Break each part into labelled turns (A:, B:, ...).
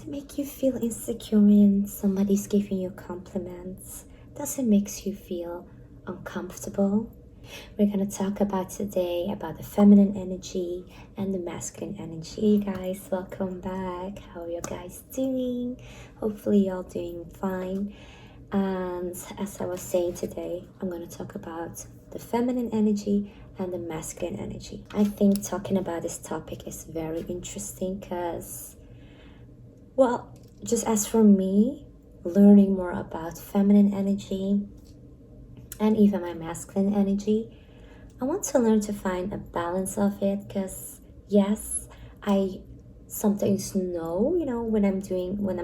A: it make you feel insecure when somebody's giving you compliments? Does it make you feel uncomfortable? We're gonna talk about today about the feminine energy and the masculine energy. You guys, welcome back. How are you guys doing? Hopefully you're doing fine. And as I was saying today, I'm gonna talk about the feminine energy and the masculine energy. I think talking about this topic is very interesting because, well, just as for me, learning more about feminine energy and even my masculine energy, I want to learn to find a balance of it because, yes, I sometimes know, when I'm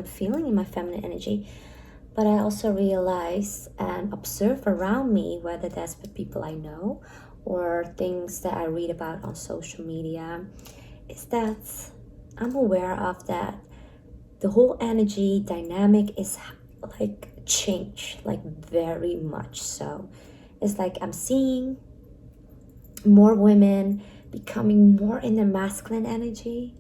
A: feeling in my feminine energy, but I also realize and observe around me, whether that's with people I know or things that I read about on social media, is that I'm aware of that the whole energy dynamic is like change, like very much so. It's like I'm seeing more women becoming more in their masculine energy,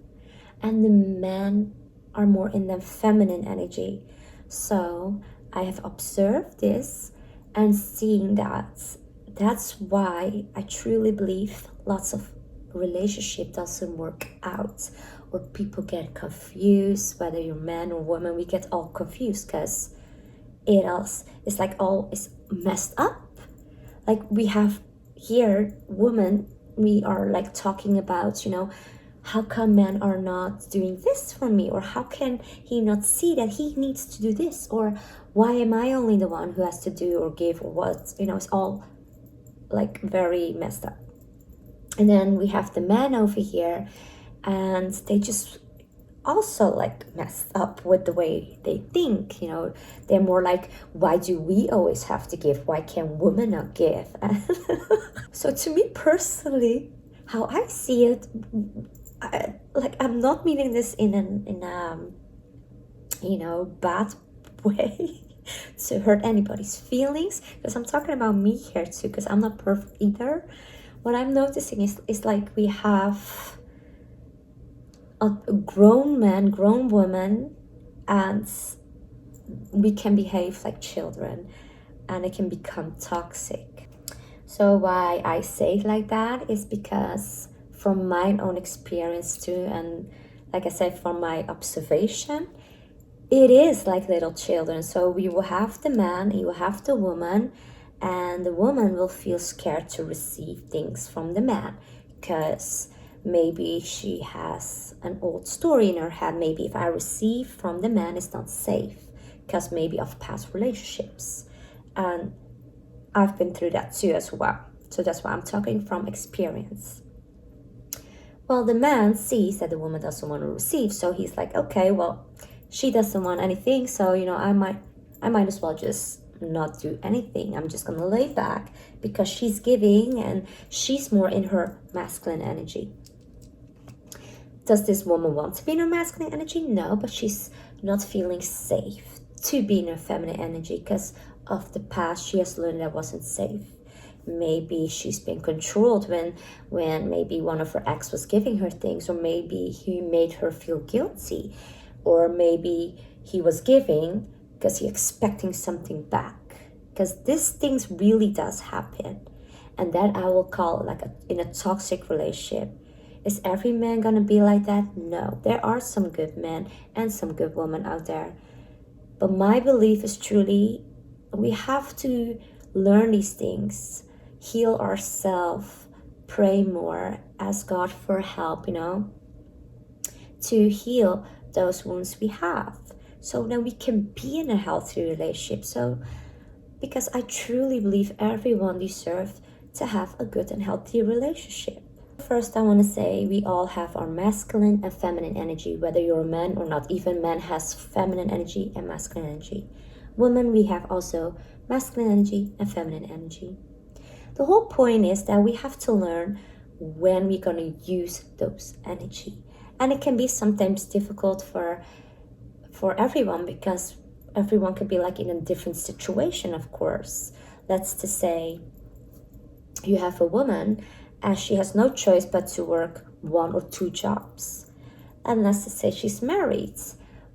A: and the men are more in their feminine energy. So I have observed this and seeing that's why I truly believe lots of relationship doesn't work out, or people get confused, whether you're man or woman. We get all confused because it's like all is messed up. Like we have here women, we are like talking about, how come men are not doing this for me, or how can he not see that he needs to do this, or why am I only the one who has to do or give, or what, it's all like very messed up. And then we have the men over here, and they just also like messed up with the way they think. They're more like, why do we always have to give? Why can women not give? So to me personally, how I see it, I'm not meaning this in a bad way to hurt anybody's feelings, because I'm talking about me here too, because I'm not perfect either. What I'm noticing is like we have a grown man, grown woman, and we can behave like children, and it can become toxic. So why I say it like that is because from my own experience too, and like I said, from my observation, it is like little children. So you will have the man, you will have the woman, and the woman will feel scared to receive things from the man because maybe she has an old story in her head. Maybe if I receive from the man, it's not safe because maybe of past relationships. And I've been through that too as well. So that's why I'm talking from experience. Well, the man sees that the woman doesn't want to receive, so he's like, okay, well, she doesn't want anything, so I might as well just not do anything. I'm just gonna lay back because she's giving and she's more in her masculine energy. Does this woman want to be in her masculine energy? No, but she's not feeling safe to be in her feminine energy because of the past. She has learned that wasn't safe. Maybe she's been controlled when maybe one of her ex was giving her things, or maybe he made her feel guilty, or maybe he was giving because he's expecting something back. Because these things really does happen, and that I will call like in a toxic relationship. Is every man gonna be like that? No, there are some good men and some good women out there, but my belief is truly we have to learn these things, heal ourselves, pray more, ask God for help, to heal those wounds we have, so that we can be in a healthy relationship. So, because I truly believe everyone deserves to have a good and healthy relationship. First, I want to say we all have our masculine and feminine energy, whether you're a man or not. Even men has feminine energy and masculine energy. Women, we have also masculine energy and feminine energy. The whole point is that we have to learn when we're going to use those energy. And it can be sometimes difficult for everyone, because everyone could be like in a different situation, of course. Let's to say you have a woman and she has no choice but to work 1 or 2 jobs. And let's just say she's married.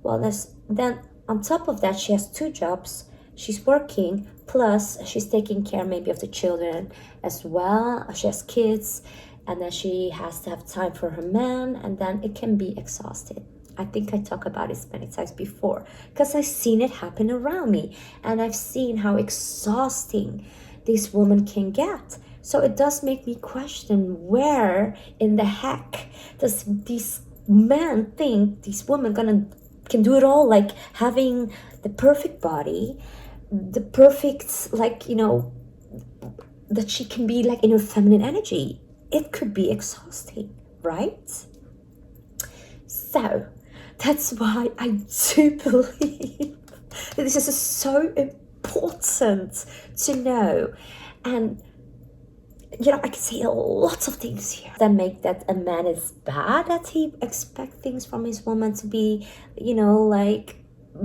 A: Well, then on top of that, she has two jobs. She's working, plus she's taking care maybe of the children as well. She has kids, and then she has to have time for her man, and then it can be exhausted. I think I talked about it many times before because I've seen it happen around me, and I've seen how exhausting this woman can get. So it does make me question, where in the heck does these men think these women can do it all, like having the perfect body, the perfect, like, that she can be like in her feminine energy. It could be exhausting, right? So that's why I do believe that this is so important to know. And I can say lots of things here that make that a man is bad, that he expects things from his woman to be, like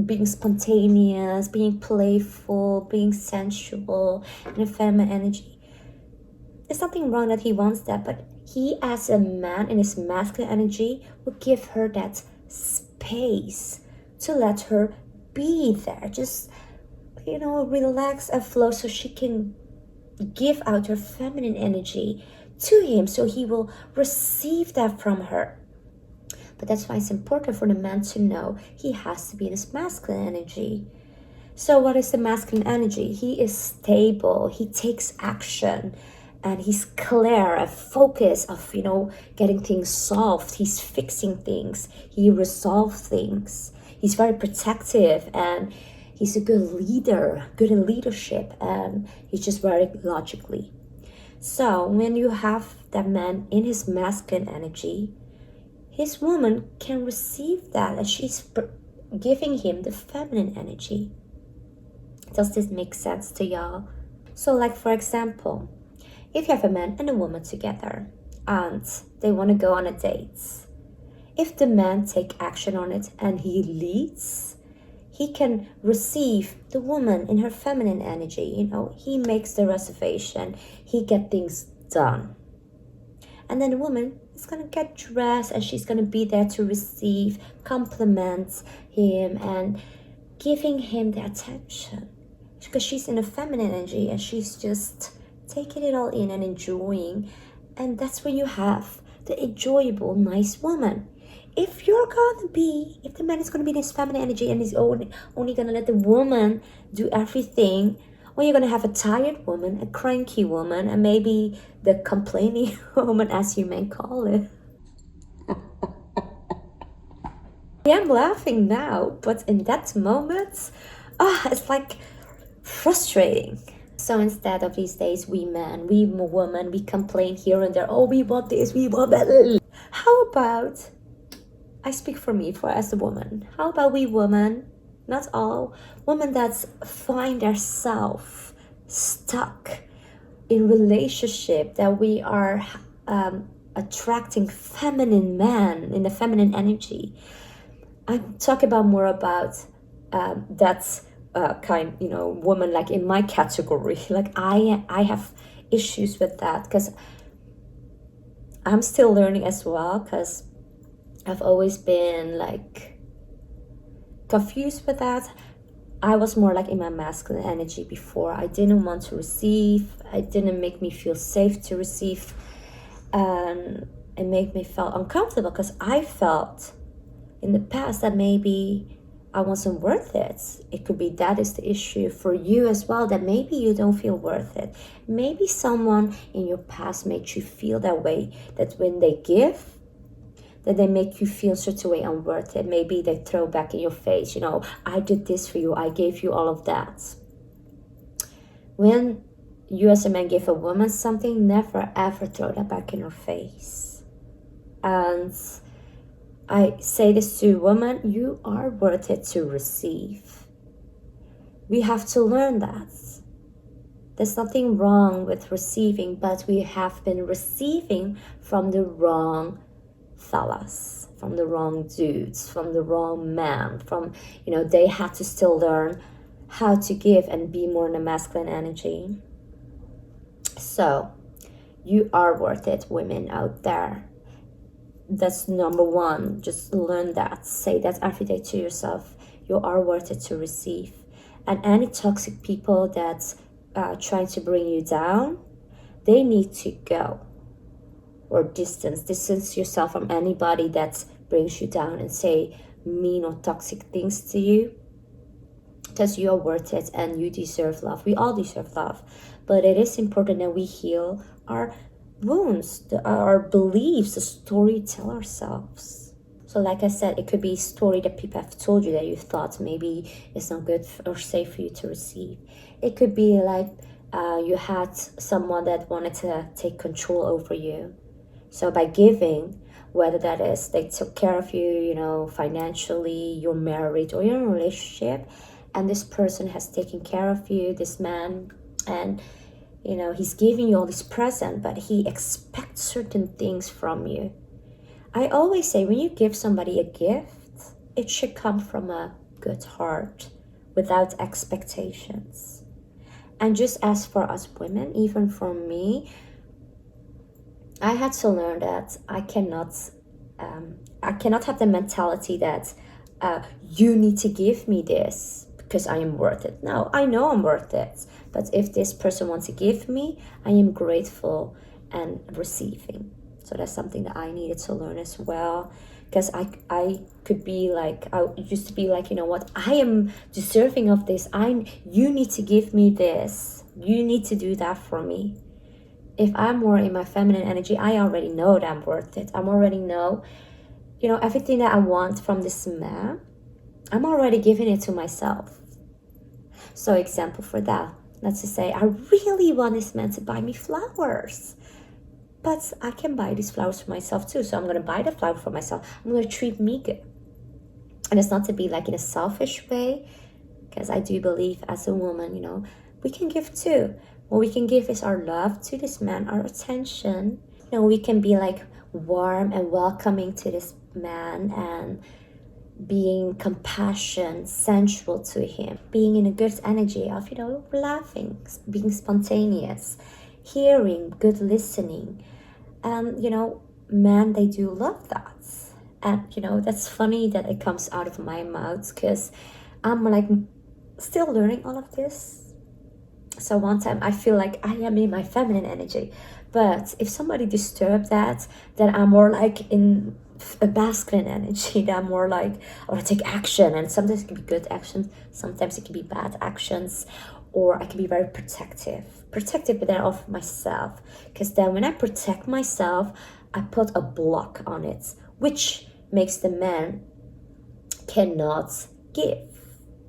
A: being spontaneous, being playful, being sensual, and a feminine energy. There's nothing wrong that he wants that, but he, as a man in his masculine energy, will give her that space to let her be there. Just, relax and flow so she can give out her feminine energy to him, so he will receive that from her. But that's why it's important for the man to know he has to be in his masculine energy. So what is the masculine energy? He is stable, he takes action, and he's clear and focused of, getting things solved. He's fixing things, he resolves things. He's very protective, and he's a good leader, good in leadership, and he's just very logically. So when you have that man in his masculine energy, his woman can receive that, and she's giving him the feminine energy. Does this make sense to y'all? So, like, for example, if you have a man and a woman together and they want to go on a date, if the man take action on it and he leads, he can receive the woman in her feminine energy. He makes the reservation, he get things done. And then the woman is going to get dressed, and she's going to be there to receive compliments him and giving him the attention, because she's in a feminine energy and she's just taking it all in and enjoying. And that's when you have the enjoyable, nice woman. If the man is going to be in his feminine energy and he's only going to let the woman do everything, well, you're going to have a tired woman, a cranky woman, and maybe the complaining woman, as you may call it. I am laughing now, but in that moment, it's like frustrating. So instead of these days, we women, we complain here and there. Oh, we want this, we want that. How about, I speak for me, as a woman. How about we women, not all, women that find ourselves stuck in relationship, that we are attracting feminine men in the feminine energy. I'm talking about more about that's woman, like in my category. Like I have issues with that, because I'm still learning as well, because I've always been like confused with that. I was more like in my masculine energy before. I didn't want to receive. It didn't make me feel safe to receive, and it made me feel uncomfortable, because I felt in the past that maybe I wasn't worth it. It could be that is the issue for you as well, that maybe you don't feel worth it. Maybe someone in your past made you feel that way, that when they give, that they make you feel such a way unworth it. Maybe they throw back in your face, I did this for you, I gave you all of that. When you as a man give a woman something, never ever throw that back in her face. And I say this to women, you are worth it to receive. We have to learn that. There's nothing wrong with receiving, but we have been receiving from the wrong fellas, from the wrong dudes, from the wrong man, they had to still learn how to give and be more in a masculine energy. So you are worth it, women out there. that's number one. Just learn that. Say that every day to yourself. You are worth it to receive. And any toxic people that's trying to bring you down, they need to go. Or distance yourself from anybody that brings you down and say mean or toxic things to you, because you are worth it and you deserve love. We all deserve love, but it is important that we heal our wounds, our beliefs, the story we tell ourselves. So like I said, it could be a story that people have told you that you thought maybe it's not good or safe for you to receive. It could be like you had someone that wanted to take control over you. So by giving, whether that is they took care of you, you know, financially, you're married or you're in a relationship, and this person has taken care of you, this man, and you know, he's giving you all this present, but he expects certain things from you. I always say when you give somebody a gift, it should come from a good heart without expectations. And just as for us women, even for me, I had to learn that I cannot have the mentality that you need to give me this because I am worth it. No, I know I'm worth it. But if this person wants to give me, I am grateful and receiving. So that's something that I needed to learn as well. Because I could be like, I used to be like, you know what, I am deserving of this. You need to give me this. You need to do that for me. If I'm more in my feminine energy, I already know that I'm worth it. I already know, you know, everything that I want from this man, I'm already giving it to myself. So example for that, let's just say I really want this man to buy me flowers. But I can buy these flowers for myself too. So I'm going to buy the flower for myself. I'm going to treat me good. And it's not to be like in a selfish way, because I do believe as a woman, you know, we can give too. What we can give is our love to this man, our attention. You know, we can be like warm and welcoming to this man and being compassion, sensual to him, being in a good energy of, you know, laughing, being spontaneous, hearing, good listening. And, you know, men, they do love that. And, you know, that's funny that it comes out of my mouth because I'm like still learning all of this. So one time I feel like I am in my feminine energy. But if somebody disturbs that, then I'm more like in a masculine energy. That I'm more like, I want to take action. And sometimes it can be good actions. Sometimes it can be bad actions. Or I can be very protective. Protective, but then of myself. Because then when I protect myself, I put a block on it. Which makes the man cannot give.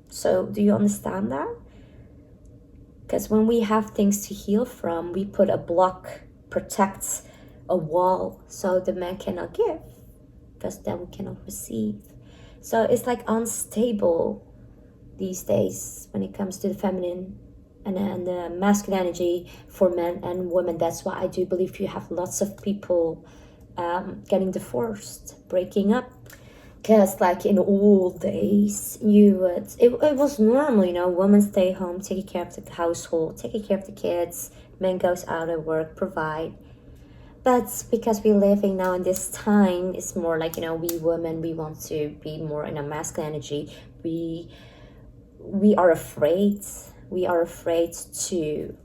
A: So do you understand that? Because when we have things to heal from, we put a block, protects a wall, so the man cannot give, because then we cannot receive. So it's like unstable these days when it comes to the feminine and the masculine energy for men and women. That's why I do believe you have lots of people getting divorced, breaking up. Because like in old days, it was normal, you know, women stay home, taking care of the household, taking care of the kids, men goes out at work, provide. But because we're living now in this time, it's more like, you know, we women, we want to be more in a masculine energy. We are afraid. We are afraid to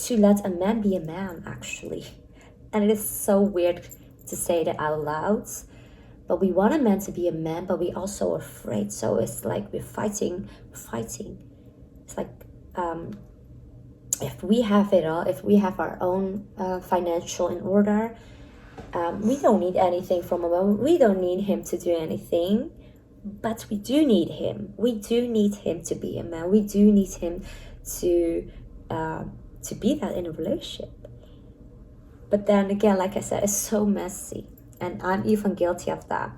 A: let a man be a man, actually. And it is so weird to say that out loud, but we want a man to be a man, but we also are afraid. So it's like we're fighting. It's like if we have it all, if we have our own financial in order, we don't need anything from a man. We don't need him to do anything, but we do need him. We do need him to be a man. We do need him to be that in a relationship. But then again, like I said, it's so messy. And I'm even guilty of that.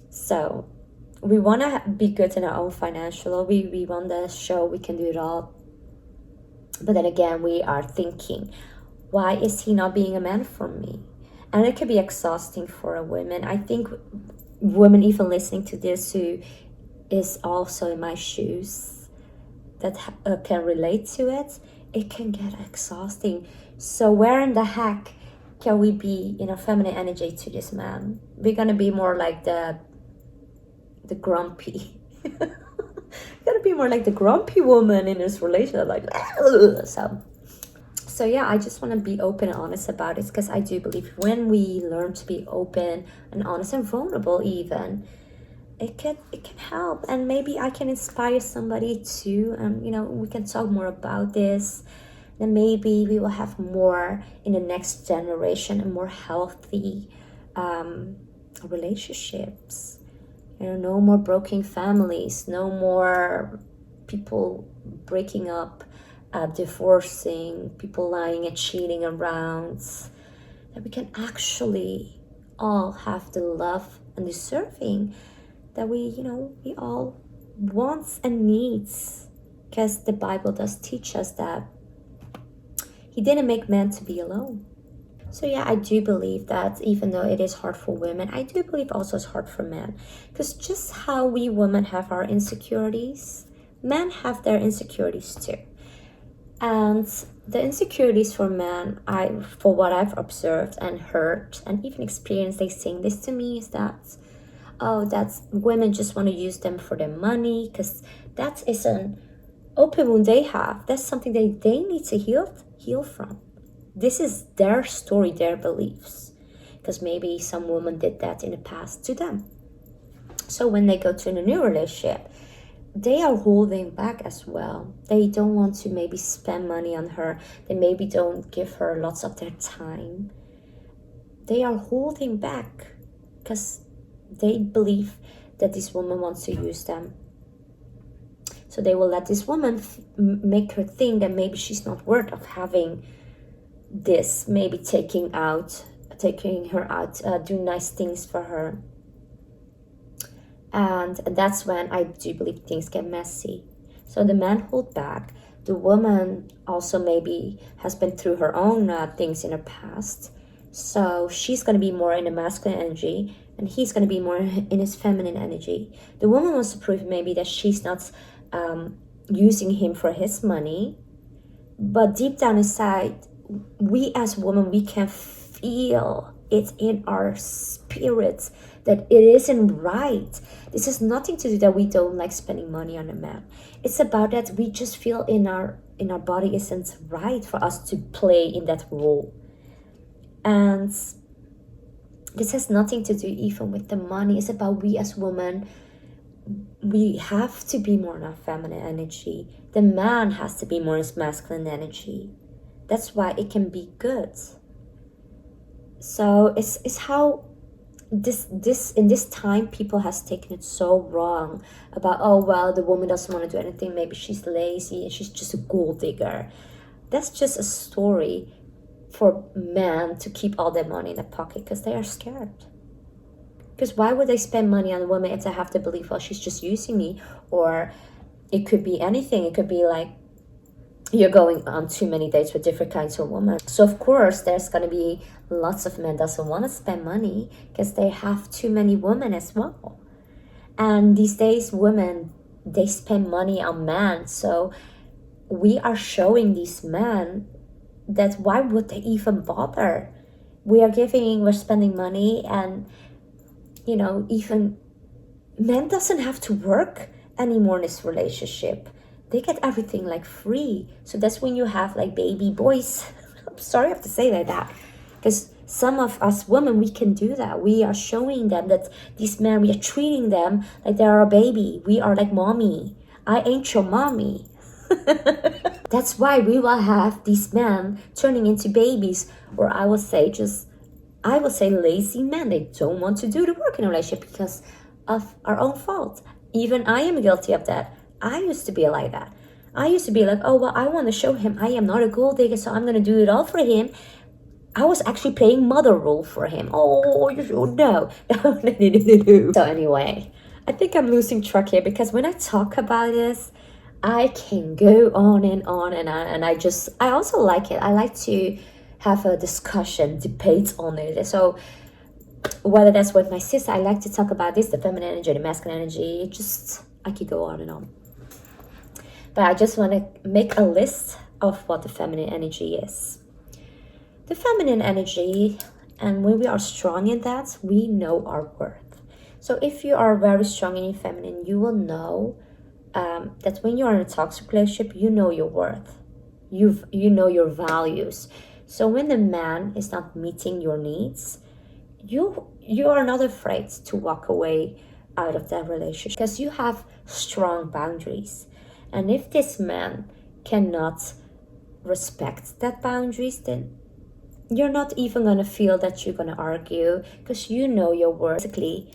A: So we want to be good in our own financial. We want to show we can do it all. But then again, we are thinking, why is he not being a man for me? And it can be exhausting for a woman. I think women even listening to this who is also in my shoes that can relate to it, it can get exhausting. So where in the heck can we be in a feminine energy to this man? We're gonna be more like the grumpy. Gonna be more like the grumpy woman in this relationship, like ugh. So yeah, I just want to be open and honest about it, because I do believe when we learn to be open and honest and vulnerable, even it can help, and maybe I can inspire somebody too, and we can talk more about this. Then maybe we will have more in the next generation and more healthy relationships. No more broken families, no more people breaking up, divorcing, people lying and cheating around. That we can actually all have the love and deserving that we all wants and needs, because the Bible does teach us that He didn't make man to be alone. So yeah, I do believe that even though it is hard for women, I do believe also it's hard for men. Because just how we women have our insecurities, men have their insecurities too. And the insecurities for men, for what I've observed and heard and even experienced, they saying this to me, is that, oh, that's women just want to use them for their money, because that is an open wound they have. That's something they need to heal from. This is their story, their beliefs, because maybe some woman did that in the past to them. So when they go to a new relationship, they are holding back as well. They don't want to maybe spend money on her. They maybe don't give her lots of their time. They are holding back because they believe that this woman wants to use them. So they will let this woman make her think that maybe she's not worth of having this, maybe taking her out, do nice things for her. And that's when I do believe things get messy. So the man hold back. The woman also maybe has been through her own things in her past. So she's going to be more in the masculine energy, and he's going to be more in his feminine energy. The woman wants to prove maybe that she's not using him for his money. But deep down inside, we as women, we can feel it in our spirits that it isn't right. This has nothing to do that we don't like spending money on a man. It's about that we just feel in our body isn't right for us to play in that role. And this has nothing to do even with the money. It's about we as women, we have to be more in our feminine energy. The man has to be more in his masculine energy. That's why it can be good. So it's how this in this time people has taken it so wrong about, oh well, the woman doesn't want to do anything, maybe she's lazy and she's just a gold digger. That's just a story for men to keep all their money in their pocket because they are scared. Because why would they spend money on a woman if they have to believe, well, she's just using me? Or it could be anything. It could be like you're going on too many dates with different kinds of women. So of course there's going to be lots of men doesn't want to spend money because they have too many women as well. And these days women, they spend money on men. So we are showing these men that why would they even bother? We're spending money, and even men doesn't have to work anymore in this relationship. They get everything like free. So that's when you have like baby boys. I'm sorry I have to say like that, because some of us women, we can do that. We are showing them that these men, we are treating them like they're our baby. We are like mommy. I ain't your mommy. That's why we will have these men turning into babies, or I will say lazy men. They don't want to do the work in a relationship because of our own fault. Even I am guilty of that. I used to be like that. I used to be like, oh, well, I want to show him I am not a gold digger, so I'm going to do it all for him. I was actually playing mother role for him. Oh, you should know. So anyway, I think I'm losing track here because when I talk about this, I can go on and on and on. And I also like it. I like to have a discussion, debate on it. So whether that's with my sister, I like to talk about this, the feminine energy, the masculine energy. I could go on and on. But I just want to make a list of what the feminine energy is. The feminine energy, and when we are strong in that, we know our worth. So if you are very strong in your feminine, you will know that when you are in a toxic relationship, you know your worth. You know your values. So when the man is not meeting your needs, you are not afraid to walk away out of that relationship because you have strong boundaries. And if this man cannot respect that boundaries, then you're not even gonna feel that you're gonna argue because you know your worth. Basically,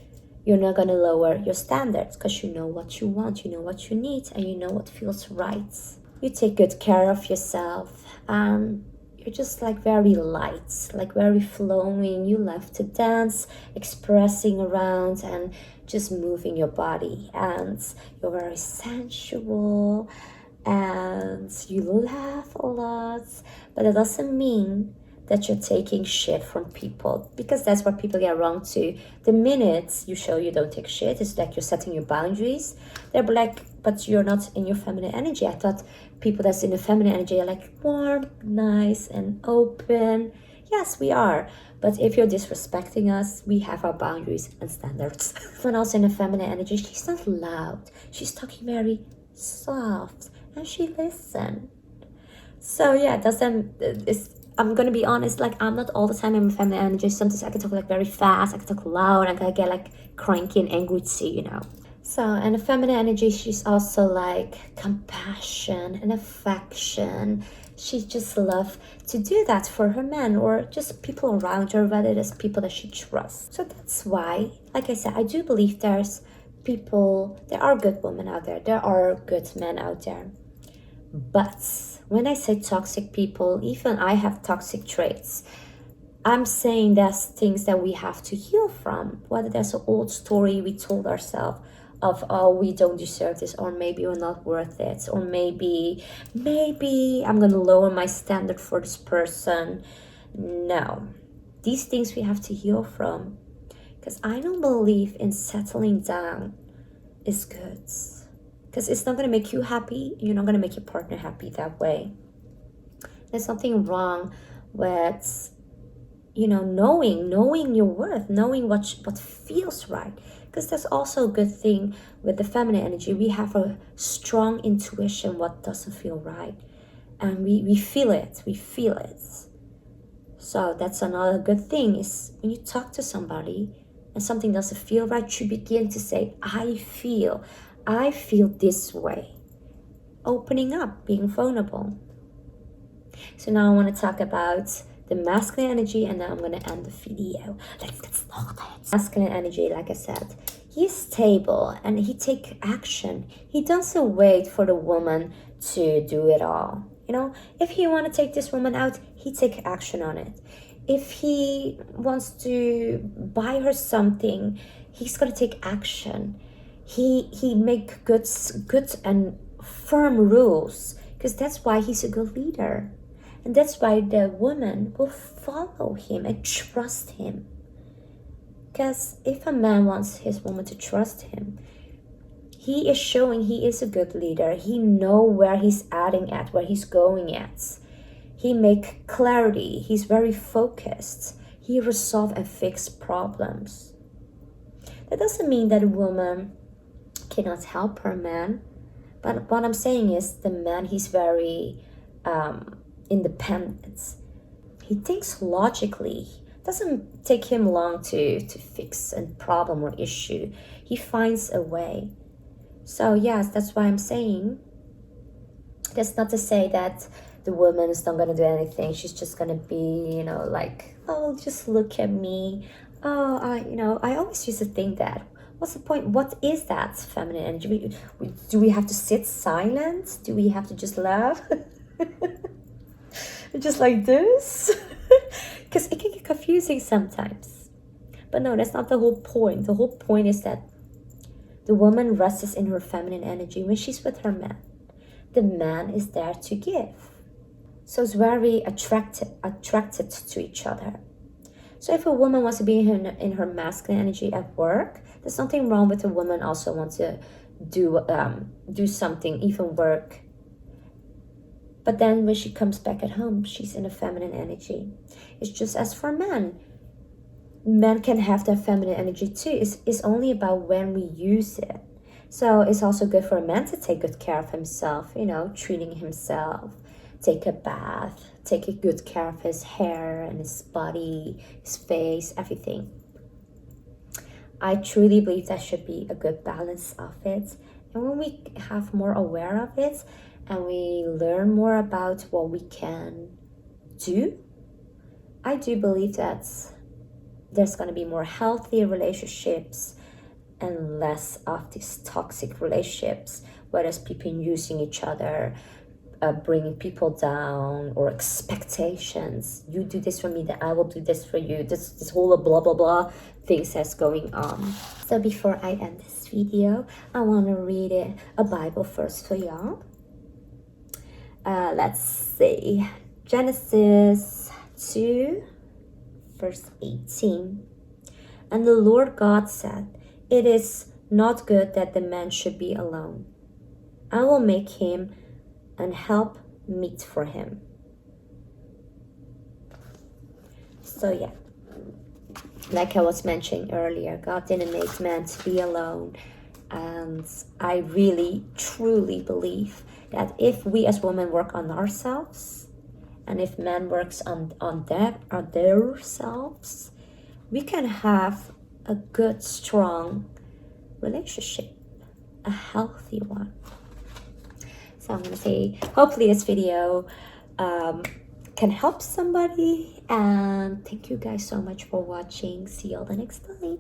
A: you're not gonna lower your standards because you know what you want, you know what you need, and you know what feels right. You take good care of yourself, and you're just like very light, like very flowing. You love to dance, expressing around, and just moving your body, and you're very sensual, and you laugh a lot. But it doesn't mean that you're taking shit from people, because that's what people get wrong too. The minute you show you don't take shit, it's like you're setting your boundaries. They're like, but you're not in your feminine energy. I thought people that's in the feminine energy are like warm, nice, and open. Yes, we are. But if you're disrespecting us, we have our boundaries and standards. When also in the feminine energy, she's not loud. She's talking very soft, and she listens. So yeah, I'm gonna be honest, like I'm not all the time in my feminine energy. Sometimes I can talk like very fast, I can talk loud, and I can get like cranky and angry too, you know. So, and the feminine energy, she's also like compassion and affection. She just loves to do that for her man or just people around her, whether it is people that she trusts. So that's why, like I said, I do believe there are good women out there, there are good men out there. But when I say toxic people, even I have toxic traits. I'm saying there's things that we have to heal from. Whether there's an old story we told ourselves of, oh, we don't deserve this, or maybe we're not worth it, or maybe I'm gonna lower my standard for this person. No, these things we have to heal from, because I don't believe in settling down is good, because it's not going to make you happy. You're not going to make your partner happy that way. There's something wrong with, knowing your worth, knowing what feels right. Because there's also a good thing with the feminine energy. We have a strong intuition what doesn't feel right, and we feel it. So that's another good thing, is when you talk to somebody and something doesn't feel right, you begin to say, I feel this way. Opening up, being vulnerable. So now I want to talk about the masculine energy, and then I'm going to end the video. Let's get started. Masculine energy, like I said, he's stable and he take action. He doesn't wait for the woman to do it all. If he want to take this woman out, he take action on it. If he wants to buy her something, he's going to take action. He make good and firm rules, because that's why he's a good leader, and that's why the woman will follow him and trust him. Because if a man wants his woman to trust him, he is showing he is a good leader. He know where he's where he's going at. He make clarity. He's very focused. He resolve and fix problems. That doesn't mean that a woman cannot help her man, but what I'm saying is the man, he's very independent. He thinks logically. It doesn't take him long to fix a problem or issue. He finds a way. So yes, that's why I'm saying, that's not to say that the woman is not going to do anything. She's just going to be, like, oh, just look at me. Oh, I always used to think that. What's the point? What is that feminine energy? Do we have to sit silent? Do we have to just laugh? Just like this? Because it can get confusing sometimes. But no, that's not the whole point. The whole point is that the woman rests in her feminine energy when she's with her man. The man is there to give. So it's very attracted to each other. So if a woman wants to be in her masculine energy at work, there's nothing wrong with a woman also want to do something, even work But then when she comes back at home, she's in a feminine energy. It's just as for men. Men can have that feminine energy too. It's only about when we use it. So it's also good for a man to take good care of himself, you know, treating himself, take a bath, take a good care of his hair and his body, his face, everything. I truly believe that should be a good balance of it. And when we have more aware of it and we learn more about what we can do, I do believe that there's going to be more healthy relationships and less of these toxic relationships, whether it's people using each other, bringing people down, or expectations. You do this for me, then I will do this for you. This whole blah blah blah things that's going on. So before I end this video, I want to read a Bible first for y'all. Let's see, Genesis 2 verse 18. And the Lord God said, "It is not good that the man should be alone. I will make him an help meet for him." So yeah, like I was mentioning earlier, God didn't make man to be alone. And I really, truly believe that if we as women work on ourselves, and if men works on their selves, we can have a good, strong relationship, a healthy one. So I'm going to say, hopefully this video can help somebody. And thank you guys so much for watching. See you all the next time.